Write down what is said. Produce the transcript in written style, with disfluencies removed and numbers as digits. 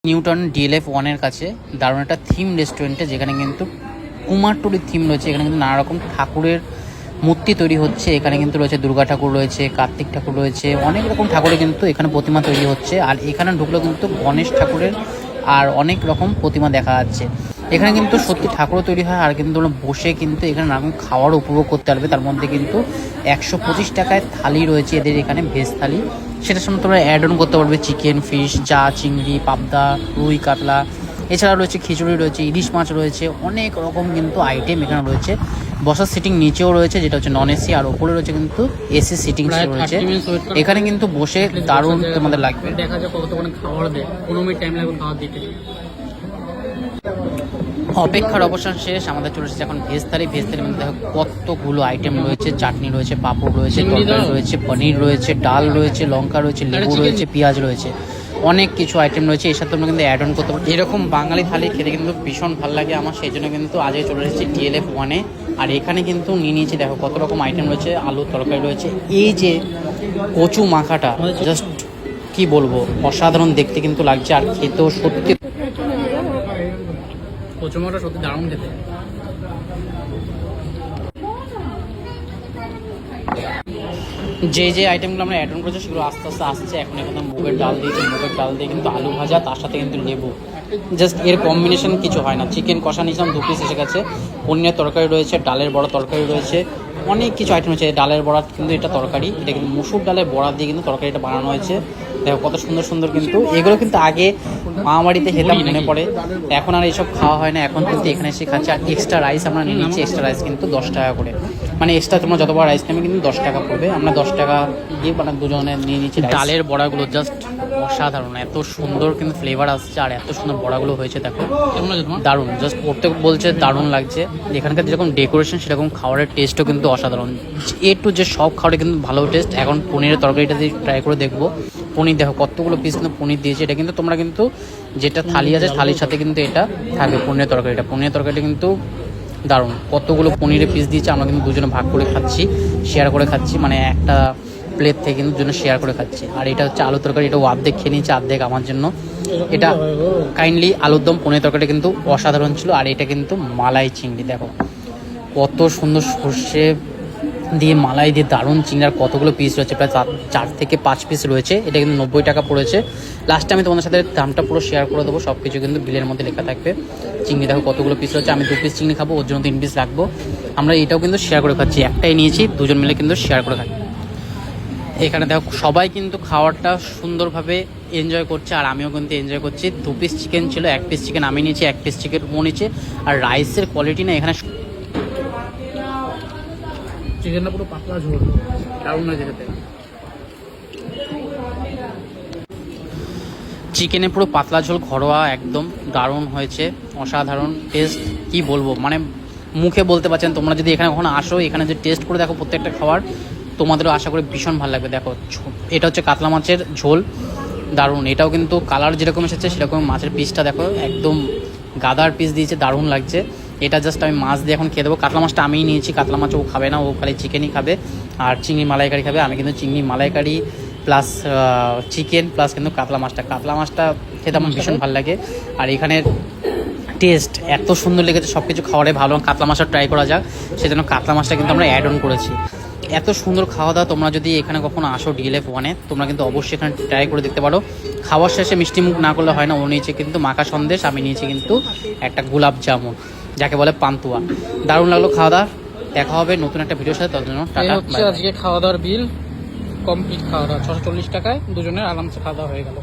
Newton DLF ওয়ানের কাছে দারুণ একটা থিম রেস্টুরেন্টে, যেখানে কিন্তু কুমারটুলির থিম রয়েছে। এখানে কিন্তু নানা রকম ঠাকুরের মূর্তি তৈরি হচ্ছে। এখানে কিন্তু রয়েছে দুর্গা ঠাকুর রয়েছে, কার্তিক ঠাকুর রয়েছে, অনেক রকম ঠাকুরের কিন্তু এখানে প্রতিমা তৈরি হচ্ছে। আর এখানে ঢুকলে কিন্তু গণেশ ঠাকুরের আর অনেক রকম প্রতিমা দেখা যাচ্ছে। এখানে কিন্তু সত্যি ঠাকুরও তৈরি হয়। আর কিন্তু বসে কিন্তু এখানে নানা রকম খাওয়ারও উপভোগ করতে পারবে। তার মধ্যে কিন্তু 125 টাকায় থালি রয়েছে এদের এখানে, ভেজ থালি। সেটার সঙ্গে তোমরা অ্যাড অন করতে পারবে চিকেন, ফিশ, যা, চিংড়ি, পাবদা, রুই, কাতলা। এছাড়া রয়েছে খিচুড়ি রয়েছে, ইলিশ মাছ রয়েছে, অনেক রকম কিন্তু আইটেম এখানে রয়েছে। বসার সিটিং নিচেও রয়েছে, যেটা হচ্ছে নন এসি, আর ওপরে রয়েছে কিন্তু এসি সিটিং রয়েছে। এখানে কিন্তু বসে দারুণ তোমাদের লাগবে। দেখা যায় কতক্ষণ খাবার দেয়, 15 মিনিট টাইম লাগবে খাবার দিতে। অপেক্ষার অবসান শেষ, আমাদের চলে এসেছে এখন ভেজ থালি। ভেজ থালির মধ্যে দেখো কতগুলো আইটেম রয়েছে। চাটনি রয়েছে, পাঁপড় রয়েছে, তরকারি রয়েছে, পনির রয়েছে, ডাল রয়েছে, লঙ্কা রয়েছে, লেবু রয়েছে, পেঁয়াজ রয়েছে, অনেক কিছু আইটেম রয়েছে। এর সাথে তোমরা কিন্তু অ্যাড অন করতে পারো। এরকম বাঙালি থালি খেতে কিন্তু ভীষণ ভালো লাগে আমার, সেই জন্য কিন্তু আজকে চলে এসেছি ডিএলএফ ওয়ানে। আর এখানে কিন্তু নিয়ে নিয়েছি, দেখো কত রকম আইটেম রয়েছে। আলুর তরকারি রয়েছে, এই যে কচু মাখাটা জাস্ট কি বলবো, অসাধারণ দেখতে কিন্তু লাগছে। আর খেতেও সত্যি কচুমাটা সত্যি দারুণ খেতে। যে যে আইটেমগুলো আমরা অ্যাড অন করেছি সেগুলো আস্তে আস্তে আসছে। এখন এখানে মুগের ডাল দিয়েছি, মুগের ডাল দিয়ে কিন্তু আলু ভাজা, তার সাথে কিন্তু লেবু, জাস্ট এর কম্বিনেশন কিছু হয় না। চিকেন কষা নিয়েছিলাম 2 পিস এসে গেছে, পনিরের তরকারি রয়েছে, ডালের বড়া তরকারি রয়েছে, অনেক কিছু আইটেম রয়েছে। ডালের বড়া কিন্তু এটা তরকারি, এটা কিন্তু মুসুর ডালের বড়া দিয়ে কিন্তু তরকারিটা বানানো হয়েছে। দেখো কত সুন্দর সুন্দর, কিন্তু এগুলো কিন্তু আগে মামাবাড়িতে খেতাম মনে পড়ে, এখন আর এইসব খাওয়া হয় না। এখন কিন্তু এখানে এসে খাচ্ছি। আর এক্সট্রা রাইস আমরা নিয়ে নিচ্ছি, এক্সট্রা রাইস কিন্তু 10 টাকা করে, মানে এক্সট্রা তোমরা যতবার রাইস নেবে কিন্তু 10 টাকা পড়বে। আমরা 10 টাকা দিয়ে মানে দুজনে নিয়ে নিচ্ছি। ডালের বড়াগুলো জাস্ট অসাধারণ, এত সুন্দর কিন্তু ফ্লেভার আসছে, আর এত সুন্দর বড়াগুলো হয়েছে। দেখো দারুণ, জাস্ট পড়তে বলছে দারুণ লাগছে। এখানকার যেরকম ডেকোরেশন সেরকম খাবারের টেস্টও কিন্তু অসাধারণ। এ টু যে সব খাবারে কিন্তু ভালো টেস্ট। এখন পনিরের তরকারিটা দিয়ে ট্রাই করে দেখবো। পনির দেখো কতগুলো পিস কিন্তু পনির দিয়েছে। এটা কিন্তু তোমরা কিন্তু যেটা থালি আছে থালির সাথে কিন্তু এটা থাকবে পনিরের তরকারিটা। পনিরের তরকারিটা কিন্তু দারুণ, কতগুলো পনিরের পিস দিয়েছে। আমরা কিন্তু দুজনে ভাগ করে খাচ্ছি, শেয়ার করে খাচ্ছি, মানে একটা প্লেট থেকে কিন্তু দুজনে শেয়ার করে খাচ্ছি। আর এটা হচ্ছে আলু তরকারি, এটা অর্ধেক খেয়ে নিয়েছে, অর্ধেক আমার জন্য। এটা কাইন্ডলি আলুর দম, পনির তরকারিটা কিন্তু অসাধারণ ছিল। আর এটা কিন্তু মালাই চিংড়ি, দেখো কত সুন্দর সর্ষে দিয়ে মালাই দিয়ে দারুণ চিংড়ি। আর কতগুলো পিস রয়েছে, প্রায় 4 থেকে 5 পিস রয়েছে। এটা কিন্তু 90 টাকা পড়েছে। লাস্টে আমি তোমাদের সাথে দামটা পুরো শেয়ার করে দেবো, সব কিছু কিন্তু বিলের মধ্যে লেখা থাকবে। চিংড়ি দেখো কতগুলো পিস রয়েছে। আমি 2 পিস চিংড়ি খাবো, ওর জন্য 3 পিস রাখবো। আমরা এটাও কিন্তু শেয়ার করে খাচ্ছি, একটাই নিয়েছি, দুজন মিলে কিন্তু শেয়ার করে খাচ্ছি। এখানে দেখো সবাই কিন্তু খাবারটা সুন্দরভাবে এনজয় করছে, আর আমিও কিন্তু এনজয় করছি। 2 পিস চিকেন ছিল, 1 পিস চিকেন আমি নিয়েছি, 1 পিস চিকেন ও নিয়েছে। আর রাইসের কোয়ালিটি না এখানে, চিকেনটা পুরো পাতলা ঝোল, দারুণ লাগে খেতে। চিকেনে পুরো পাতলা ঝোল, ঘরোয়া, একদম দারুণ হয়েছে, অসাধারণ টেস্ট। কি বলবো, মানে মুখে বলতে পারছেন। তোমরা যদি এখানে কখনো আসো, এখানে যে টেস্ট করে দেখো প্রত্যেকটা খাবার, তোমাদেরও আশা করি ভীষণ ভালো লাগবে। দেখো এটা হচ্ছে কাতলা মাছের ঝোল, দারুণ। এটাও কিন্তু কালার যেরকম এসেছে সেরকম মাছের পিসটা দেখো একদম গাদার পিস দিয়েছে, দারুণ লাগছে। এটা জাস্ট আমি মাছ দিয়ে এখন খেয়ে দেবো। কাতলা মাছটা আমিই নিয়েছি, কাতলা মাছ ও খাবে না, ও খালি চিকেনই খাবে। আর চিংড়ি মালাইকারি খাবে, আমি কিন্তু চিংড়ি মালাইকারি প্লাস চিকেন প্লাস কিন্তু কাতলা মাছটা খেতে আমার ভীষণ ভালো লাগে। আর এখানের টেস্ট এত সুন্দর লেগেছে, সব কিছু খাওয়ারে ভালো। কাতলা মাছটা ট্রাই করা যাক, সেজন্য কাতলা মাছটা কিন্তু আমরা অ্যাড অন করেছি। এত সুন্দর খাওয়া দাওয়া। তোমরা যদি এখানে কখনো আসো ডিএলএফ ওয়ানে, তোমরা কিন্তু অবশ্যই এখানে ট্রাই করে দেখতে পারো। খাওয়ার শেষে মিষ্টি মুখ না করলে হয় না। ও নিয়েছে কিন্তু মাখা সন্দেশ, আমি নিয়েছি কিন্তু একটা গোলাপ জামুন, যাকে বলে পান্তুয়া। দারুণ লাগলো খাওয়া দাওয়া। দেখা হবে নতুন একটা ভিডিওর সাথে, তার জন্য টাটা। আজকে খাওয়া দাওয়ার বিল কমপ্লিট। খাওয়া দাওয়া 640 টাকায় দুজনের আরামসে খাওয়া দাওয়া হয়ে গেল।